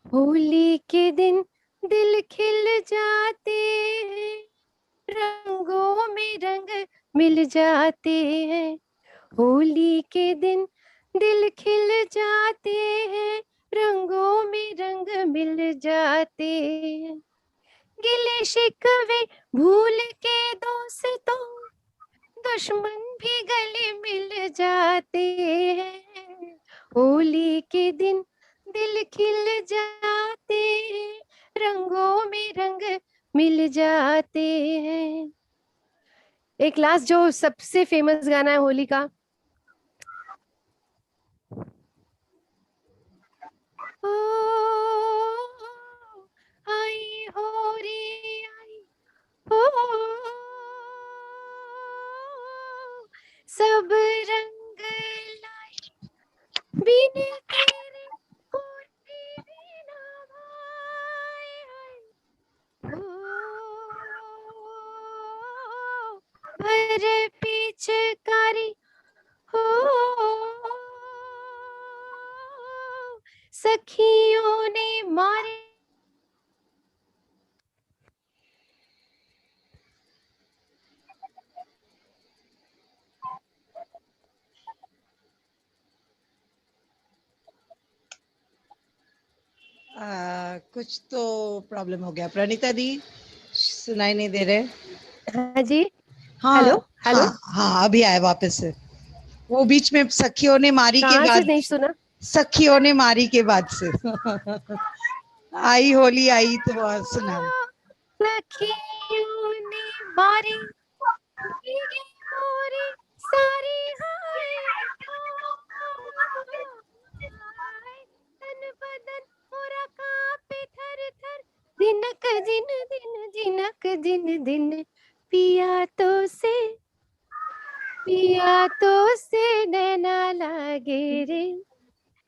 होली के दिन दिल खिल जाते हैं, रंगों में रंग मिल जाते हैं, होली के दिन दिल खिल जाते हैं, रंगों में रंग मिल जाते हैं, गिले शिकवे भूल के दोस्तों, दुश्मन भी गले मिल जाते हैं, होली के दिन दिल खिल जाते हैं, रंगों में रंग मिल जाते हैं। एक लास्ट जो सबसे फेमस गाना है होली का, ओ आई होरी आई हो, सब रंग लाए बिन तेरे होली बिना भाई, भर पिचकारी हो, सखियों ने मारे। कुछ तो प्रॉब्लम हो गया। प्रणीता दी सुनाई नहीं दे रहे। हाँ जी, हाँ हेलो हेलो, हाँ हाँ, अभी आए वापस से। वो बीच में सखियों ने मारी के कहाँ से बाद, नहीं सुना? सखियों ने मारी के बाद से आई होली आई तो सुना। सखियों ने मारी भीगी मोरी सारी हाय हाय, तन बदन मोरा कांपे थर थर, दिनक दिन दिन दिनक दिन दिन, पिया तो से नैना लागे रे,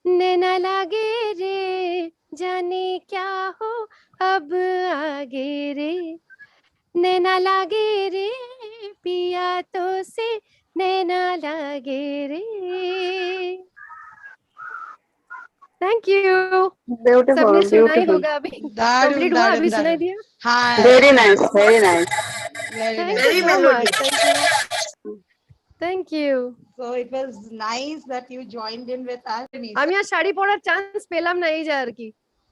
नैना लागे रे, जाने क्या हो अब आगे रे, नैना लागे रे, पिया तो से नैना लागे रे। Thank you. ब्यूटीफुल सबने सुना ही ब्यूटीफुल, होगा अभी। दारुण कंप्लीट हुआ, दारुण अभी सुनाई दारुण। दिया। हाँ, very nice very nice. Thank you so much, thank you, thank you. So it was nice that you joined in with us. আমি আর শাড়ি পরার চান্স পেলাম না, এই যে আর কি,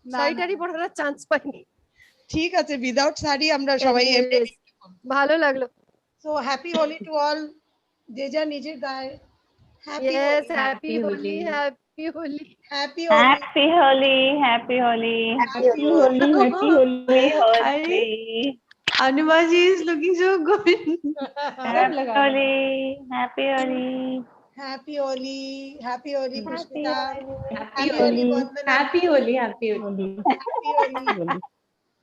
না, শাড়ি না, টাড়ি পরার চান্স পাইনি। ঠিক আছে, উইদাউট শাড়ি আমরা সবাই এমনি। Anyways, ভালো লাগলো। So happy Holi to all, যে যা নিজের গায়ে। Happy Yes, Holi, happy Holi, happy Holi. Happy Holi. Happy Holi, happy Holi, Happy Holi, happy Holi. Holi, Anubaji is looking so good. happy Holi, happy Holi. Happy Holi, happy Holi Pushpita, Happy happy Holi Vandana, Happy Holi, happy Holi. Happy Holi.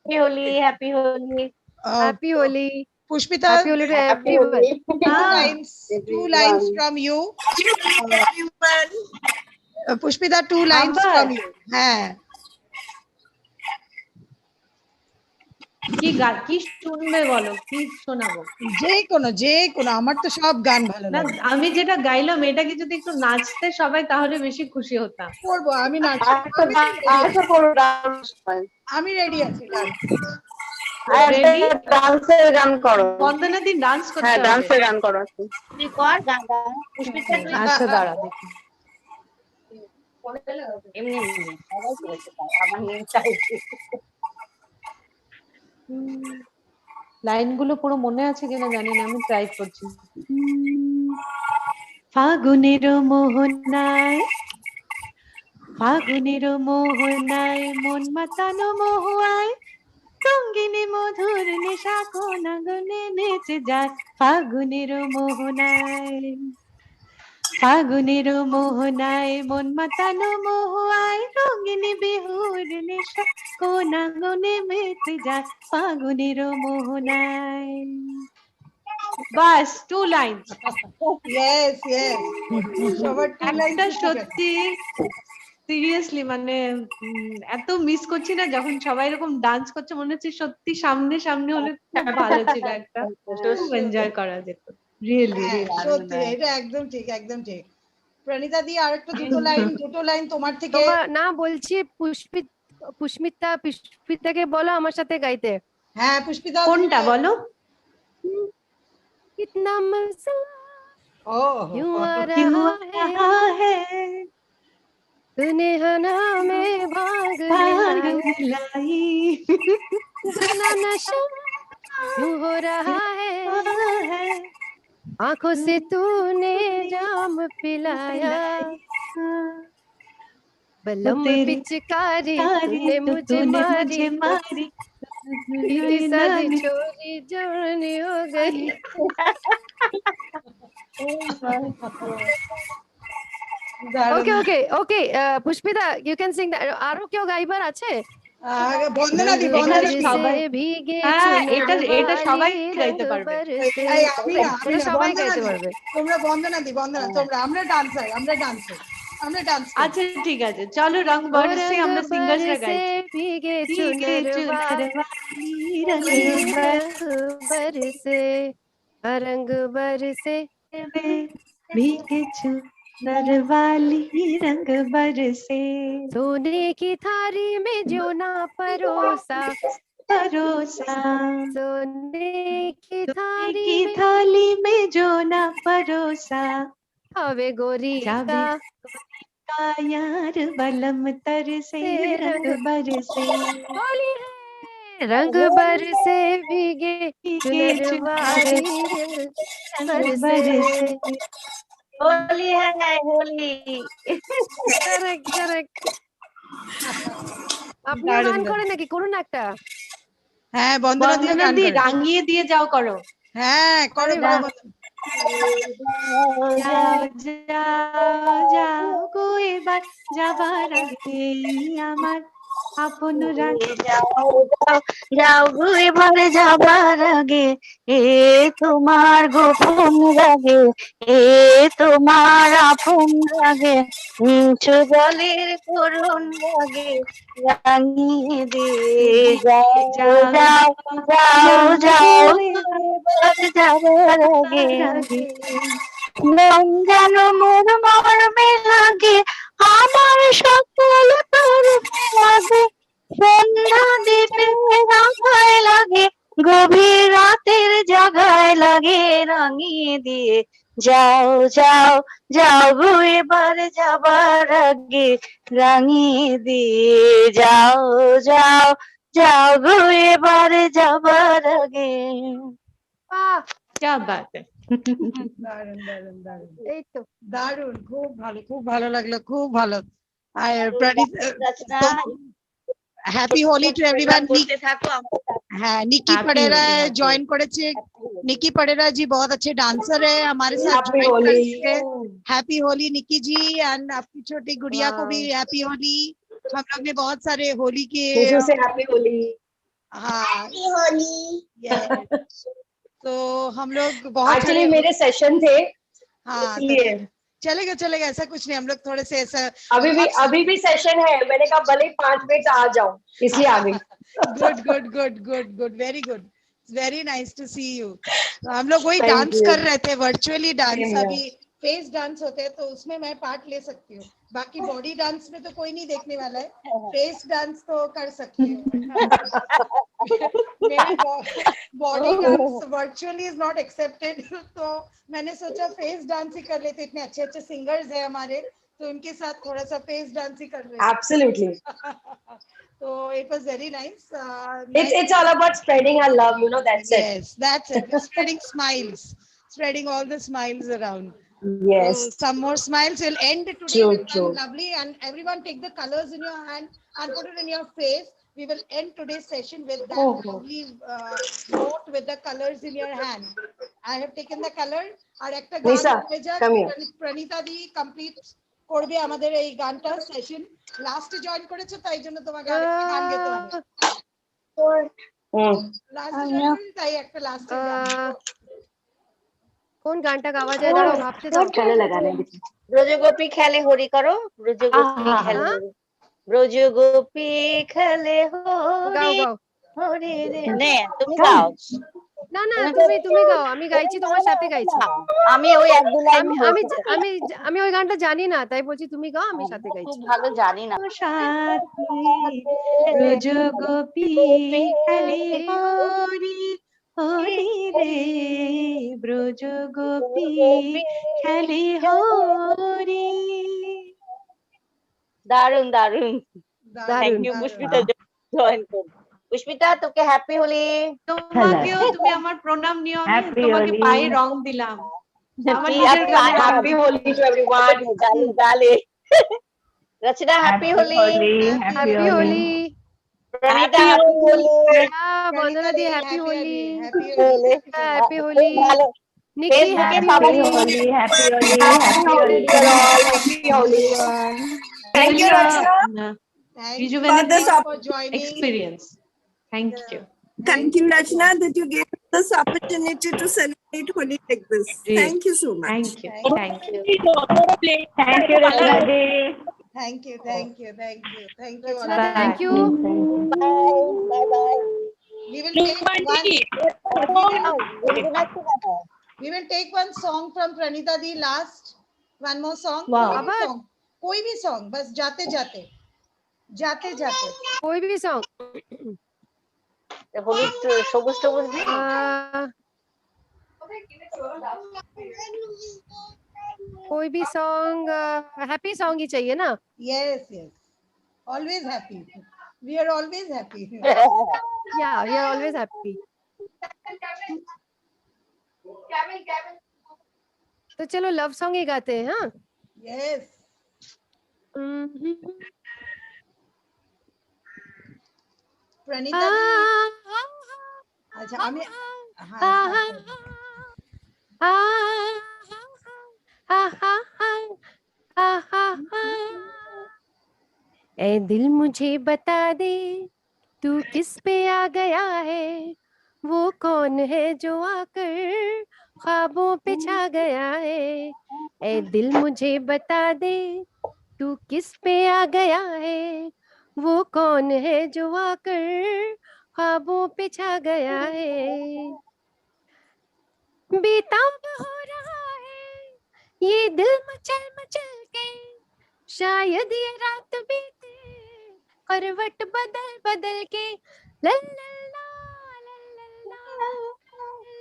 Happy Holi, happy Holi. Happy Holi. Pushpita, Happy Holi to everyone. two lines from you. Pushpita, 2 lines from you. হ্যাঁ, কি শুনবে বলো, কি শোনাবো? যে কোনো আমার তো সব গান ভালো না, লাগে। আমি যেটা গাইলাম এটাকে যদি একটু নাচতে সবাই তাহলে বেশি খুশি হতাম। করবো, আমি নাচবো, আমি রেডি আছি। রেডি? ডান্সের গান করো। বন্দনা দিন ডান্স করতে হ্যাঁ হবে। ডান্সের গান করো। তুই কর গানটা, পুষ্পিতা তুই আচ্ছা দাঁড়া দেখি। এমনি এমনি সবাই করেছে তাই, আমার নেই চাইছি। লাইনগুলো পুরো মনে আছে কিনা জানি না, আমি ট্রাই করছি। ফাগুনের মোহনায়, ফাগুনের মোহনায় মন মাতানো মহুয়ায়, সঙ্গিনী মধুর নেশা কোন আগুনে নেচে যায়। ফাগুনের মোহনায়, ফাগুনের মোহনায় মন মাতানো মহুয়ায়, রঙিনী বিহুর নেশা কোন আগুনে মেতে যায়। ফাগুনের মোহনায়। বাস 2 লাইনস। ইয়েস ইয়েস, সবার 2 লাইন। একটা সত্যি সিরিয়াসলি মানে এত মিস করছি না, যখন সবাই এরকম ডান্স করছে মনে হচ্ছে সত্যি সামনে সামনে হলে খুব ভালো ছিল, একটা খুব এনজয় করা যেত। রিয়েলি সত্যি এটা একদম ঠিক, একদম ঠিক। প্রণীতা দি আরেকটা দুটো লাইন তোমার থেকে। না বলছি পুষ্পিতাকে বলো আমার সাথে গাইতে। হ্যাঁ পুষ্পিতা, কোনটা বলো? कितना मजा यूं आ क्यों रहा है, तूने हना में भाग मिलाई, कितना नशा यूं हो रहा है, आंखों से तूने जाम पिलाया, बलम पिचकारी तूने मुझे मारी, सीधी सादी छोरी जोड़नी हो गई। Okay Pushpita, you can sing that. আরো কেউ গাইবার আছে? বন্দনা দি, এখানে সবাই, হ্যাঁ এটা সবাই গাইতে পারবে। সবাই গাইতে পারবে। তোমরা বন্দনা দি, তোমরা, আমরা ডান্সার। আচ্ছা ঠিক আছে, চলো রং বরসে আমরা সিঙ্গার্সরা গাইছি। भीगे चुनर बरसे, रंग बरसे, भीगे चुनर वाली रंग बरसे, सोने की थारी में जो ना परोसा, सोने की थाली में जो ना परोसा, आवे गोरी का यार बलम तर से रंग बरसे होली है रंग बरसे भीगे चुनर वाली रंग रंग बरसे बरसे होली है होली। करेक्ट करेक्ट আপনিও গান করেন নাকি করুন না একটা হ্যাঁ বন্দনা দিয়ে বন্দনা গান দি করে রাঙিয়ে দিয়ে যাও করো হ্যাঁ করো করো বন্দনা। যাও যাও যাও গো এবার যাবার আগে আমার আপন রাগ যাও যাও যাও গো এবারে যাবার আগে এ তোমার গোপন লাগে এ তোমার আপন লাগে নিচু জলের করুণ লাগে রাঙিয়ে দে যাও যাও যাও যাও এবারে যাবার আগে মন যেন মোর মর্মে লাগে আমার সকল তোর লাগে সন্ধ্যা দিতে রাঙায় লাগে গভীর রাতের জাগায় লাগে রাঙিয়ে দিয়ে যাও যাও যাও গো এবার যাবার আগে রাঙিয়ে দিয়ে যাও যাও যাও গো এবার যাবার আগে বাহ क्या बात है দারুণ দারুণ দারুণ এই তো দারুণ খুব ভালো লাগলো খুব ভালো আর প্রণীত রচনা হ্যাপি হোলি টু एवरीवन বলতে থাকো हाँ निकी Happy Perera Holi, happy join करे छे निकी पडेरा जी बहुत अच्छे डांसर है हमारे साथ ज्वाइन कर चुके हैप्पी होली निकी जी एंड आपकी छोटी गुड़िया को भी हैप्पी होली हम लोग ने बहुत सारे होली के से हैप्पी होली हाँ होली yes. तो हम लोग बहुत एक्चुअली सारे मेरे सेशन थे हाँ इसलिए चलेगा ऐसा कुछ नहीं हम लोग थोड़े से ऐसा अभी भी सेशन है मैंने कहा भले 5 मिनट आ जाओ इसलिए आ गई good very nice to see you हम लोग वही Thank डांस you. कर रहे थे वर्चुअली डांस Same here. अभी फेस डांस होते हैं तो उसमें मैं पार्ट ले सकती हूँ बाकी बॉडी डांस में तो कोई नहीं देखने वाला है फेस डांस तो कर सकती हूँ मेरी body dance virtually is not accepted तो मैंने सोचा फेस डांस ही कर लेते इतने अच्छे अच्छे सिंगर्स हैं हमारे तो उनके साथ थोड़ा सा फेस डांस ही कर रहे हैं Absolutely. so it was very nice It's all about spreading our love, you know, that's it. yes that's it spreading all the smiles around. Yes. So some more smiles. We'll end today True, with true. one lovely and everyone take the colors in your hand and put it in your face. We will end today's session with that lovely note with the colors in your hand. I have taken the color. আর একটা গান Nisa, হয়ে যাক come here. Pranita the complete করবে আমাদের এই গানটা session লাস্টে join করেছো তাই জন্য তোমাকে আরেকটা গান গাইতে হবে লাস্টে জয়েন তাই একটা লাস্টে গান কোন গানটা গাওয়া যায় দাঁড়াও ভাবতে দাও চলে লাগানে ব্রজগোপী খেলে হরি করো ব্রজগোপী খেলে হরি ব্রজগোপী খেলে হরি গাও গাও হরি রে নে তুমি গাও না না তুমি গাও আমি গাইছি তোমার সাথে গাইছি আমি ওই এক দু লাইন আমি আমি আমি ওই গানটা জানি না তাই বলছি তুমি গাও আমি সাথে গাইছি খুব ভালো জানি না সাথী ব্রজ গোপী খেলে হরি হরি রে ব্রজ গোপী খেলে হরি দারুন দারুন থ্যাংক দারুণ ইউ পুষ্পিতা জয়েন করো পুষ্পিতা তোকে হ্যাপি হোলি তোমাকেও তুমি আমার প্রণাম নিও আমি Happy তোমাকে Holi. পায়ে রং দিলাম আমার কি নিজের আছে? গানে Happy Holi to everyone. গালে গালে Rachana happy Holi happy Holi Pranita happy Holi Bandana দি happy Holi happy Holi happy Holi ভালো নিকি ফেসবুকে হ্যাপি সবাই Holi happy Holi. Happy Holi. Thank you, Rachna. Thank Rejuvenating you for joining. experience. Thank you. Thank you, Rachna, that you gave us this opportunity to celebrate Holi like this. Great. Thank you so much. Thank you. Thank you. Thank you, Rachna ji. Thank you all. thank you bye bye We will take we will take one song from Pranita di last one more song Wow. कोई भी song बस जाते जाते कोई भी song হলুদ সবুজ সবুজ कोई भी सॉन्ग, हैप्पी सॉन्ग ही चाहिए ना? Yes, yes. Always happy. We are always happy. Yeah, we are always happy. तो चलो लव सॉन्ग ही गाते हैं, हाँ? Yes. प्रणीता जी, अच्छा हमें ए दिल मुझे बता दे तू किस पे आ गया है, वो कौन है जो आकर ख्वाबों पे छा गया है। ए दिल मुझे बता दे तू किस पे आ गया है, वो कौन है जो आकर ख्वाबों पे छा गया है। बेताब हो रहा है ये दिल मचल मचल के, शायद ये रात बीते करवट बदल बदल के। ला ला ला ला ला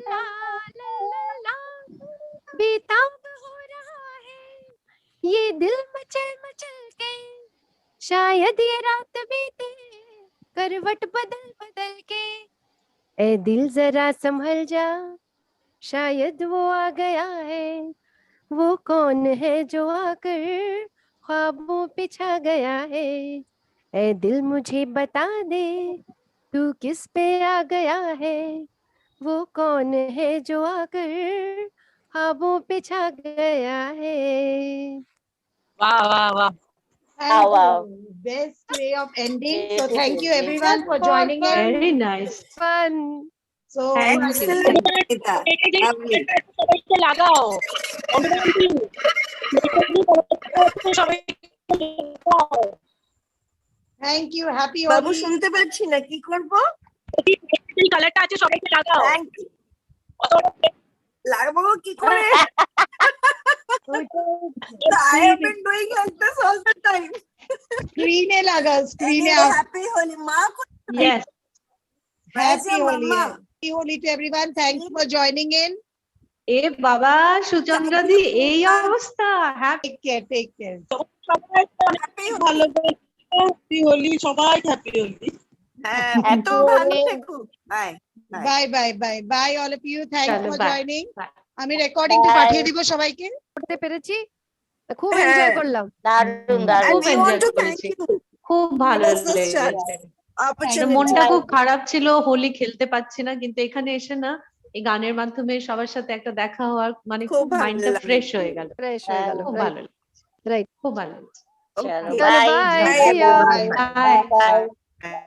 ला ला ला। बेताब हो रहा है ये दिल मचल मचल के, शायद ये रात बीते करवट बदल बदल के। ए दिल जरा संभल जा, शायद वो आ गया है, वो कौन है जो आकर ख्वाबों पे छा गया है। ए दिल मुझे बता दे तू किस पे आ गया है, वो कौन है जो आकर ख्वाबों पे छा गया है। वाह वाह वाह। Thank you. Best way of ending. So thank you everyone for joining in. Very nice. Fun. So সবাইকে লাগাও। Thank you. Happy Babu Holi. শুনতে পাচ্ছি না, কি করব? এই কালারটা আছে সবাইকে লাগাও। Thank you. লাগাবো কি করে? I have been doing like this all the time. Screen e laga, screen e. Happy Holi, ma. Yes. Happy Holi. Happy Holi to everyone. Thank you for joining in. এ বাবা সুচন্দ্রা দি এই অবস্থা। Happy Take care. ভালো happy Holi, সবাই happy Holi. হ্যাঁ, এত ভালো থেকো। Bye Bye all of you. Thanks চলো, for bye. joining. আমি রেকর্ডিংটা পাঠিয়ে দিব সবাইকে। করতে পেরেছি, খুব এনজয় করলাম। খুব এনজয় করেছি, খুব ভালো লেগেছে। মনটা খুব খারাপ ছিল, হোলি খেলতে পারছি না, কিন্তু এখানে এসে না এই গানের মাধ্যমে সবার সাথে একটা দেখা হওয়ার মানে খুব মাইন্ডটা ফ্রেশ হয়ে গেল। ফ্রেশ হয়ে গেল। খুব ভালো রাইট। খুব ভালো। চলো বাই। Bye. বাই।